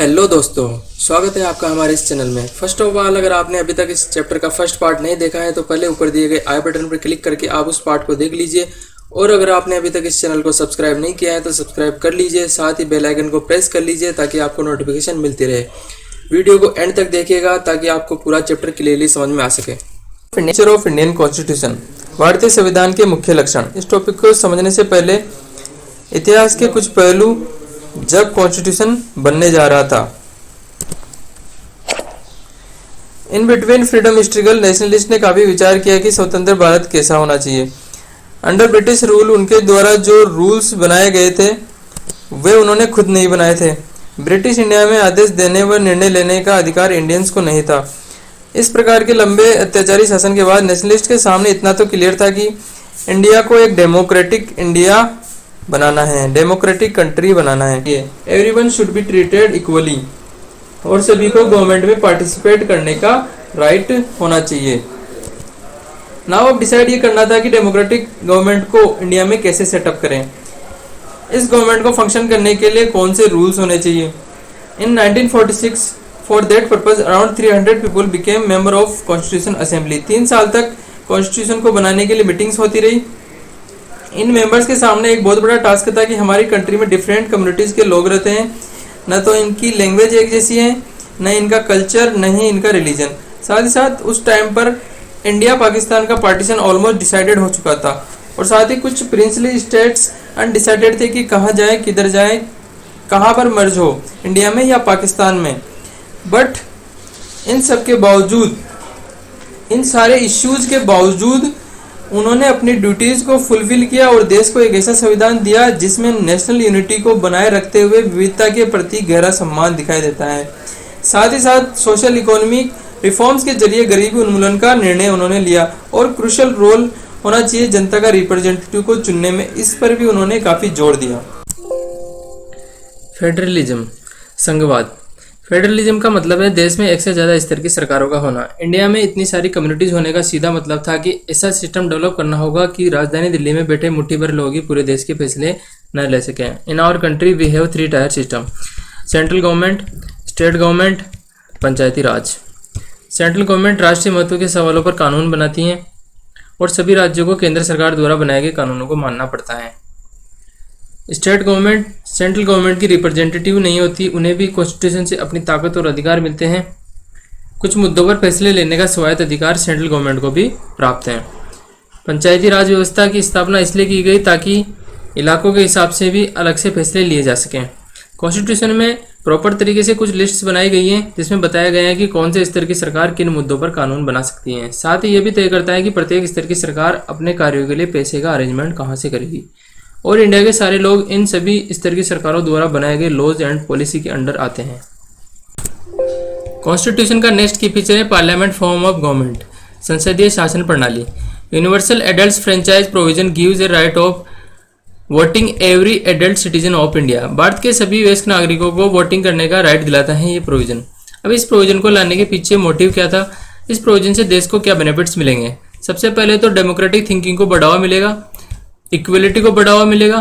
Hello दोस्तों, स्वागत है आपका हमारे इस चैनल में। फर्स्ट ऑफ ऑल, अगर आपने अभी तक इस चैप्टर का फर्स्ट पार्ट नहीं देखा है तो पहले ऊपर दिए गए आई बटन पर क्लिक करके आप उस पार्ट को देख लीजिए। और अगर आपने अभी तक इस चैनल को सब्सक्राइब नहीं किया है तो सब्सक्राइब कर लीजिए, साथ ही बेल आइकन को प्रेस कर लीजिए ताकि आपको नोटिफिकेशन मिलती रहे। वीडियो को एंड तक देखिएगा ताकि आपको पूरा चैप्टर क्लियरली समझ में आ सके। नेचर ऑफ इंडियन कॉन्स्टिट्यूशन, भारतीय संविधान के मुख्य लक्षण। इस टॉपिक को समझने से पहले इतिहास के कुछ पहलू जब कॉन्स्टिट्यूशन बनने जा रहा था। In between freedom struggle nationalist ने काफी विचार किया कि स्वतंत्र भारत कैसा होना चाहिए। अंडर ब्रिटिश रूल उनके द्वारा जो रूल्स बनाए गए थे वे उन्होंने खुद नहीं बनाए थे। ब्रिटिश इंडिया में आदेश देने व निर्णय लेने का अधिकार इंडियंस को नहीं था। इस प्रकार के लंबे अत्याचारी शासन के बाद नेशनलिस्ट के सामने इतना तो क्लियर था कि इंडिया को एक डेमोक्रेटिक इंडिया बनाना है, डेमोक्रेटिक कंट्री बनाना है। Everyone should be treated equally और सभी को गवर्नमेंट में पार्टिसिपेट करने का राइट होना चाहिए। नाउ अब डिसाइड ये करना था कि डेमोक्रेटिक गवर्नमेंट को इंडिया में कैसे सेटअप करें। इस गवर्नमेंट को फंक्शन करने के लिए कौन से रूल्स होने चाहिए। इन 1946 for that purpose around 300 people became member of constitution assembly. 3 साल तक कॉन्स्टिट्यूशन को बनाने के लिए मीटिंग्स होती रही। इन मेंबर्स के सामने एक बहुत बड़ा टास्क था कि हमारी कंट्री में डिफरेंट कम्युनिटीज के लोग रहते हैं, न तो इनकी लैंग्वेज एक जैसी है, न इनका कल्चर, न ही इनका रिलीजन। साथ ही साथ उस टाइम पर इंडिया पाकिस्तान का पार्टीशन ऑलमोस्ट डिसाइडेड हो चुका था और साथ ही कुछ प्रिंसली स्टेट्स अनडिसाइडेड थे कि कहाँ जाए, किधर जाए, कहाँ पर मर्ज हो, इंडिया में या पाकिस्तान में। बट इन सब के बावजूद, इन सारे इश्यूज के बावजूद उन्होंने अपनी ड्यूटीज को फुलफिल किया और देश को एक ऐसा संविधान दिया जिसमें नेशनल यूनिटी को बनाए रखते हुए विविधता के प्रति गहरा सम्मान दिखाई देता है। साथ ही साथ सोशल इकोनॉमिक रिफॉर्म्स के जरिए गरीबी उन्मूलन का निर्णय उन्होंने लिया और क्रूशियल रोल होना चाहिए जनता का रिप्रेजेंटेटिव को चुनने में, इस पर भी उन्होंने काफी जोर दिया। फेडरलिज्म, संघवाद। फेडरलिज्म का मतलब है देश में एक से ज्यादा स्तर की सरकारों का होना। इंडिया में इतनी सारी कम्युनिटीज होने का सीधा मतलब था कि ऐसा सिस्टम डेवलप करना होगा कि राजधानी दिल्ली में बैठे मुट्ठी भर लोग ही पूरे देश के फैसले न ले सकें। In our country we have 3 tier system: central government, state government, panchayati raj. Central government राष्ट्रीय महत्व के सवालों पर कानून बनाती है और सभी राज्यों को केंद्र सरकार द्वारा बनाए गए कानूनों को मानना पड़ता है। स्टेट गवर्नमेंट सेंट्रल गवर्नमेंट की रिप्रेजेंटेटिव नहीं होती, उन्हें भी कॉन्स्टिट्यूशन से अपनी ताकत और अधिकार मिलते हैं। कुछ मुद्दों पर फैसले लेने का स्वायत्त अधिकार सेंट्रल गवर्नमेंट को भी प्राप्त है। पंचायती राज व्यवस्था की स्थापना इसलिए की गई ताकि इलाकों के हिसाब से भी अलग से फैसले लिए जा सकें। कॉन्स्टिट्यूशन में प्रॉपर तरीके से कुछ लिस्ट्स बनाई गई हैं जिसमें बताया गया है कि कौन से स्तर की सरकार किन मुद्दों पर कानून बना सकती है। साथ ही यह भी तय करता है कि प्रत्येक स्तर की सरकार अपने कार्यों के लिए पैसे का अरेंजमेंट कहाँ से करेगी और इंडिया के सारे लोग इन सभी स्तर की सरकारों द्वारा बनाए गए लॉज एंड पॉलिसी के अंडर आते हैं। कॉन्स्टिट्यूशन का नेक्स्ट की फीचर है पार्लियामेंट फॉर्म ऑफ गवर्नमेंट, संसदीय शासन प्रणाली। Universal adult franchise provision gives A right of voting every adult citizen of India. Bharat के सभी वयस्क नागरिकों को वोटिंग करने का राइट दिलाता है ये प्रोविजन। अब इस प्रोविजन को लाने के पीछे मोटिव क्या था, इस प्रोविजन से देश को क्या बेनिफिट्स मिलेंगे। सबसे पहले तो डेमोक्रेटिक थिंकिंग को बढ़ावा मिलेगा, इक्वलिटी को बढ़ावा मिलेगा,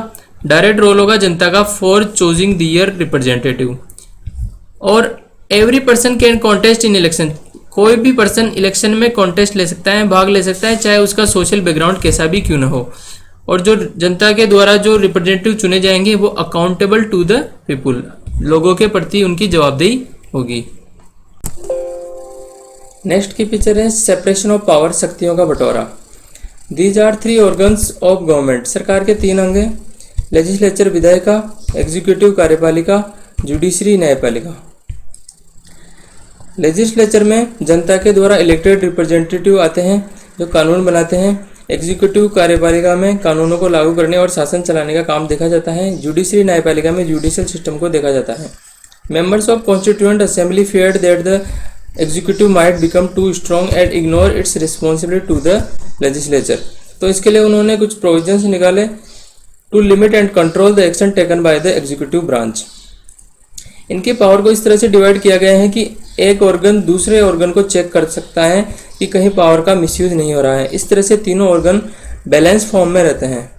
डायरेक्ट रोल होगा जनता का फॉर चूजिंग दियर रिप्रेजेंटेटिव, और every person can contest in election. कोई भी पर्सन इलेक्शन में कॉन्टेस्ट ले सकता है, भाग ले सकता है, चाहे उसका सोशल बैकग्राउंड कैसा भी क्यों न हो। और जो जनता के द्वारा जो रिप्रेजेंटेटिव चुने जाएंगे वो अकाउंटेबल टू द पीपुल, लोगों के प्रति उनकी जवाबदेही होगी। नेक्स्ट की पिक्चर है सेपरेशन ऑफ पावर, शक्तियों का बंटवारा। These are 3 organs of government. सरकार के 3 अंग हैं: लेजिस्लेचर विधायिका, एग्जीक्यूटिव कार्यपालिका, जुडिशरी न्यायपालिका। लेजिस्लेचर में जनता के द्वारा इलेक्टेड रिप्रेजेंटेटिव आते हैं जो कानून बनाते हैं। एग्जीक्यूटिव कार्यपालिका में कानूनों को लागू करने और शासन चलाने का काम देखा जाता है। जुडिशरी न्यायपालिका में जुडिशियल सिस्टम को देखा जाता है। Members of constituent assembly feared that the executive might become too strong and ignore its responsibility to the legislature। तो इसके लिए उन्होंने कुछ प्रोविजंस निकाले to limit and control the action taken by the executive branch. इनके power को इस तरह से डिवाइड किया गया है कि एक ऑर्गन दूसरे ऑर्गन को चेक कर सकता है कि कहीं पावर का मिसयूज नहीं हो रहा है। इस तरह से तीनों ऑर्गन बैलेंस फॉर्म में रहते हैं।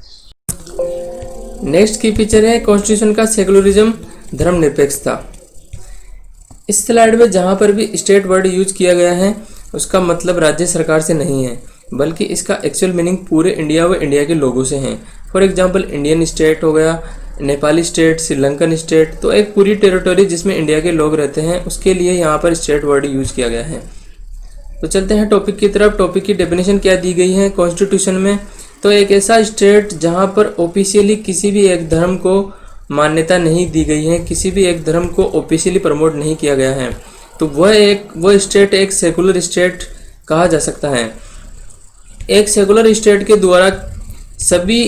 नेक्स्ट की फीचर है कॉन्स्टिट्यूशन का सेकुलरिज्म, धर्मनिरपेक्षता। इस स्लाइड में जहाँ पर भी स्टेट वर्ड यूज किया गया है उसका मतलब राज्य सरकार से नहीं है, बल्कि इसका एक्चुअल मीनिंग पूरे इंडिया व इंडिया के लोगों से है। फॉर एग्जांपल इंडियन स्टेट हो गया, नेपाली स्टेट, श्रीलंकन स्टेट, तो एक पूरी टेरिटरी जिसमें इंडिया के लोग रहते हैं उसके लिए यहाँ पर स्टेट वर्ड यूज किया गया है। तो चलते हैं टॉपिक की तरफ। टॉपिक की डेफिनेशन क्या दी गई है कॉन्स्टिट्यूशन में। तो एक ऐसा स्टेट जहाँ पर ऑफिशियली किसी भी एक धर्म को मान्यता नहीं दी गई है, किसी भी एक धर्म को ऑफिशियली प्रमोट नहीं किया गया है, तो वह स्टेट एक सेकुलर स्टेट कहा जा सकता है। एक सेकुलर स्टेट के द्वारा सभी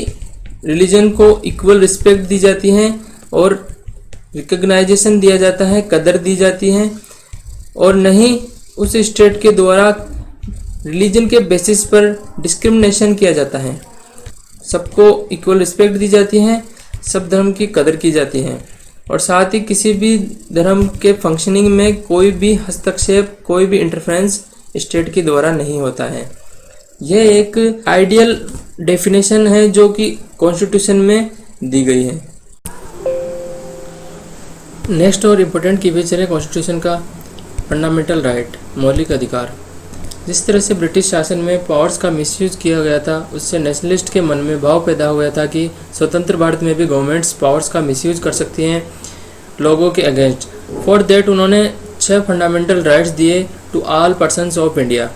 रिलीजन को इक्वल रिस्पेक्ट दी जाती है और रिकग्नाइजेशन दिया जाता है, कदर दी जाती है, और नहीं उस स्टेट के द्वारा रिलीजन के बेसिस पर डिस्क्रिमिनेशन किया जाता है। सबको इक्वल रिस्पेक्ट दी जाती है, सब धर्म की कदर की जाती है, और साथ ही किसी भी धर्म के फंक्शनिंग में कोई भी हस्तक्षेप, कोई भी इंटरफेरेंस स्टेट के द्वारा नहीं होता है। यह एक आइडियल डेफिनेशन है जो कि कॉन्स्टिट्यूशन में दी गई है। नेक्स्ट और इम्पोर्टेंट की फीचर है कॉन्स्टिट्यूशन का फंडामेंटल राइट, मौलिक अधिकार। जिस तरह से ब्रिटिश शासन में पावर्स का मिसयूज किया गया था, उससे नेशनलिस्ट के मन में भाव पैदा हो गया था कि स्वतंत्र भारत में भी गवर्नमेंट्स पावर्स का मिसयूज कर सकती हैं लोगों के अगेंस्ट। फॉर दैट उन्होंने 6 फंडामेंटल राइट्स दिए to all persons of India.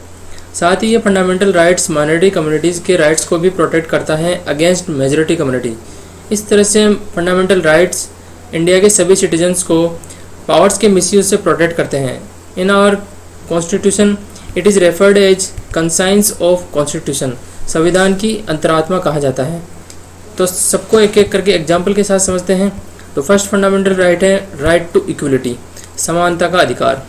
साथ ही ये फंडामेंटल राइट्स माइनॉरिटी कम्युनिटीज़ के राइट्स को भी प्रोटेक्ट करता है अगेंस्ट मेजॉरिटी कम्युनिटी। इस तरह से फंडामेंटल राइट्स इंडिया के सभी सिटीजन्स को पावर्स के मिसयूज से प्रोटेक्ट करते हैं। In our constitution it is referred as conscience of constitution, संविधान की अंतरात्मा कहा जाता है। तो सबको एक एक करके एग्जाम्पल के साथ समझते हैं। तो फर्स्ट फंडामेंटल राइट है राइट टू इक्वलिटी, समानता का अधिकार।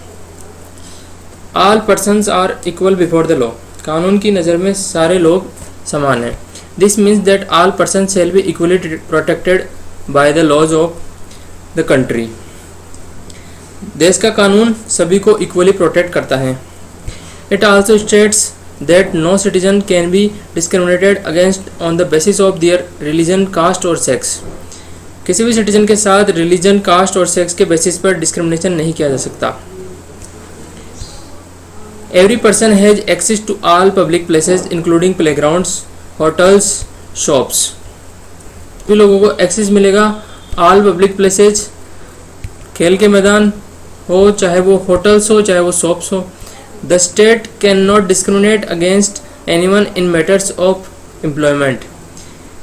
All persons are equal before the law, कानून की नज़र में सारे लोग समान हैं। This means that all person shall be equally protected by the laws of the country. देश का कानून सभी को इक्वली प्रोटेक्ट करता है। It also states that no citizen can be discriminated against on the basis of their religion, caste or sex. किसी भी citizen के साथ रिलीजन, कास्ट और सेक्स के बेसिस पर डिस्क्रिमिनेशन नहीं किया जा सकता। Every person has access to all public places including playgrounds, hotels, shops. भी लोगों को एक्सेस मिलेगा ऑल पब्लिक प्लेसेस, खेल के मैदान हो, चाहे वो होटल्स हो, चाहे वो शॉप्स हो। The state cannot discriminate against anyone in matters of employment.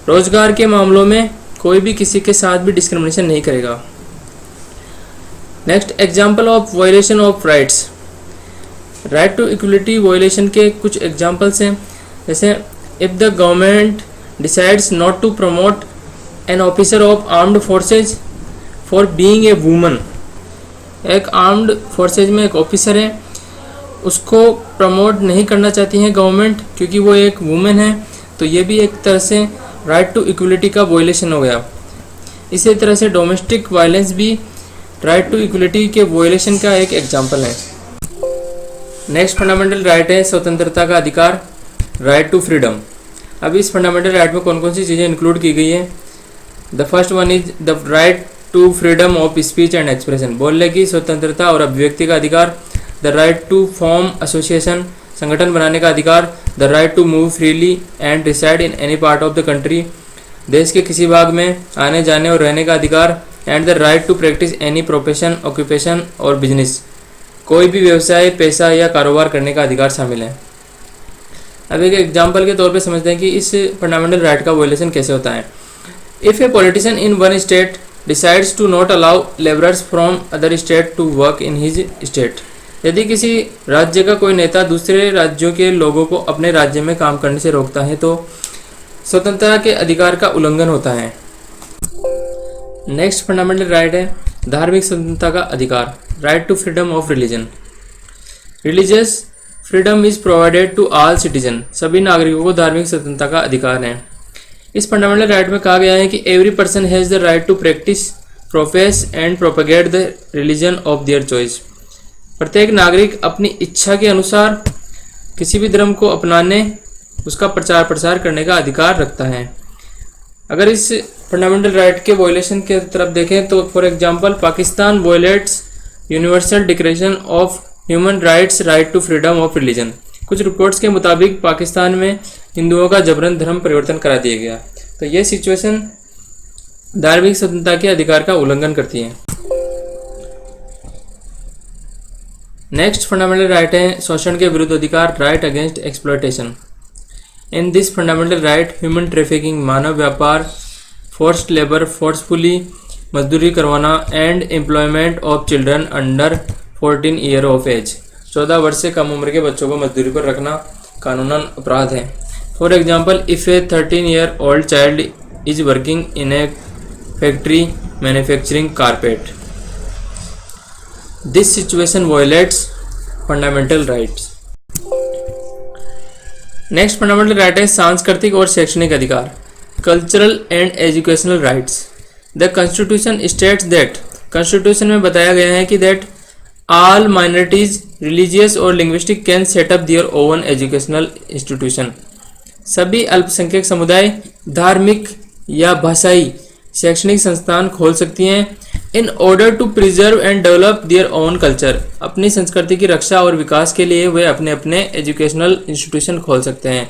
रोजगार के मामलों में कोई भी किसी के साथ भी डिस्क्रिमिनेशन नहीं करेगा। Next example of violation of rights. Right to equality violation के कुछ एग्जाम्पल्स हैं, जैसे if the government decides not to promote an officer of armed forces for being a woman. एक आर्म्ड फोर्सेज में एक ऑफिसर है, उसको प्रमोट नहीं करना चाहती है गवर्नमेंट क्योंकि वो एक वुमेन है, तो ये भी एक तरह से राइट टू इक्वलिटी का वायलेशन हो गया। इसी तरह से डोमेस्टिक वायलेंस भी राइट टू इक्वलिटी के वायलेशन का एक एग्जांपल है। नेक्स्ट फंडामेंटल राइट है स्वतंत्रता का अधिकार, राइट टू फ्रीडम। अब इस फंडामेंटल राइट में कौन कौन सी चीज़ें इंक्लूड की गई है। The first one is the right to freedom of speech and expression, बोलने की स्वतंत्रता और अभिव्यक्ति का अधिकार। The right to form association, संगठन बनाने का अधिकार। The right to move freely and reside in any part of the country, देश के किसी भाग में आने जाने और रहने का अधिकार। And the right to practice any profession, occupation और बिजनेस, कोई भी व्यवसाय, पैसा या कारोबार करने का अधिकार शामिल है। अब एक एग्जाम्पल के तौर पे समझते हैं कि इस फंडामेंटल राइट का वायलेशन कैसे होता है। If a politician in one state decides to not allow labourers from other state to work in his state, यदि किसी राज्य का कोई नेता दूसरे राज्यों के लोगों को अपने राज्य में काम करने से रोकता है तो स्वतंत्रता के अधिकार का उल्लंघन होता है। नेक्स्ट फंडामेंटल राइट है धार्मिक स्वतंत्रता का अधिकार, right to freedom of religion. Religious freedom is provided to all citizen, सभी नागरिकों को धार्मिक स्वतंत्रता का अधिकार है। इस फंडामेंटल राइट में कहा गया है कि every person has the right to practice, profess and propagate the religion of their choice. प्रत्येक नागरिक अपनी इच्छा के अनुसार किसी भी धर्म को अपनाने, उसका प्रचार प्रसार करने का अधिकार रखता है। अगर इस फंडामेंटल राइट के वायलेशन के तरफ देखें तो for example Pakistan violates universal declaration of human rights, right to freedom of religion. कुछ रिपोर्ट्स के मुताबिक पाकिस्तान में हिंदुओं का जबरन धर्म परिवर्तन करा दिया गया। तो ये सिचुएशन धार्मिक स्वतंत्रता के अधिकार का उल्लंघन करती है। नेक्स्ट फंडामेंटल राइट है शोषण के विरुद्ध अधिकार, right against exploitation. In this fundamental right human trafficking, मानव व्यापार, फोर्स्ड लेबर, फोर्सफुली मजदूरी करवाना and employment of children under 14 year of age, 14 वर्ष से कम उम्र के बच्चों को मजदूरी पर रखना कानूनन अपराध है। For example, if A 13 year old child is working in A factory manufacturing carpet, this situation violets fundamental rights. Next fundamental right है सांस्कृतिक और शैक्षणिक अधिकार, cultural and educational rights. The constitution states that, constitution में बताया गया है कि दैट ऑल माइनॉरिटीज रिलीजियस और linguistic can set up their own educational institution, सभी अल्पसंख्यक समुदाय धार्मिक या भाषाई शैक्षणिक संस्थान खोल सकती हैं in order to preserve and develop their own culture, अपनी संस्कृति की रक्षा और विकास के लिए वे अपने अपने एजुकेशनल इंस्टीट्यूशन खोल सकते हैं।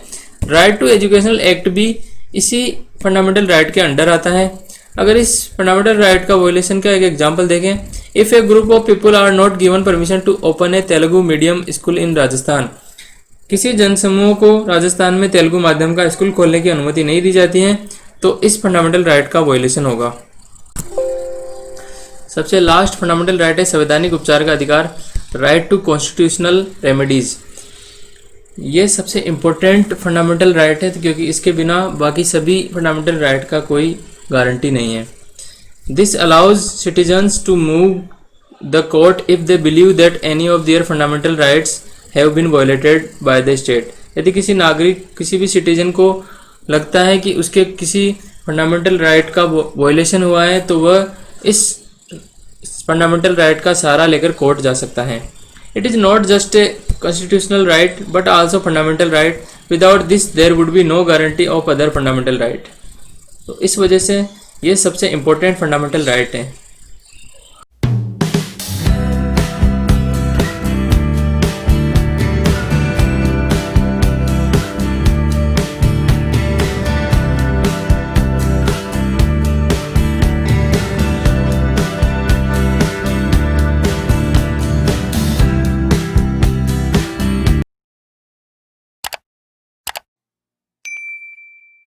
राइट टू एजुकेशनल एक्ट भी इसी फंडामेंटल राइट के अंडर आता है। अगर इस फंडामेंटल राइट का वोलेशन का एक एग्जांपल देखें, if a group of people are not given permission to open a Telugu medium school in Rajasthan, किसी जनसमूह को राजस्थान में तेलुगु माध्यम का स्कूल खोलने की अनुमति नहीं दी जाती है, तो इस फंडामेंटल राइट का वोलेशन होगा। सबसे लास्ट फंडामेंटल राइट है संवैधानिक उपचार का अधिकार, राइट टू कॉन्स्टिट्यूशनल रेमेडीज। ये सबसे इम्पोर्टेंट फंडामेंटल राइट है क्योंकि इसके बिना बाकी सभी फंडामेंटल राइट का कोई गारंटी नहीं है। This allows citizens to move the court if they believe that any of their fundamental rights have been violated by the state. यदि किसी नागरिक, किसी भी सिटीजन को लगता है कि उसके किसी फंडामेंटल राइट का वायलेशन हुआ है, तो वह इस फंडामेंटल राइट का सहारा लेकर कोर्ट जा सकता है। It is not just a constitutional right but also fundamental right, without this there would be no guarantee of other fundamental right. तो इस वजह से ये सबसे इम्पोर्टेंट फंडामेंटल राइट है।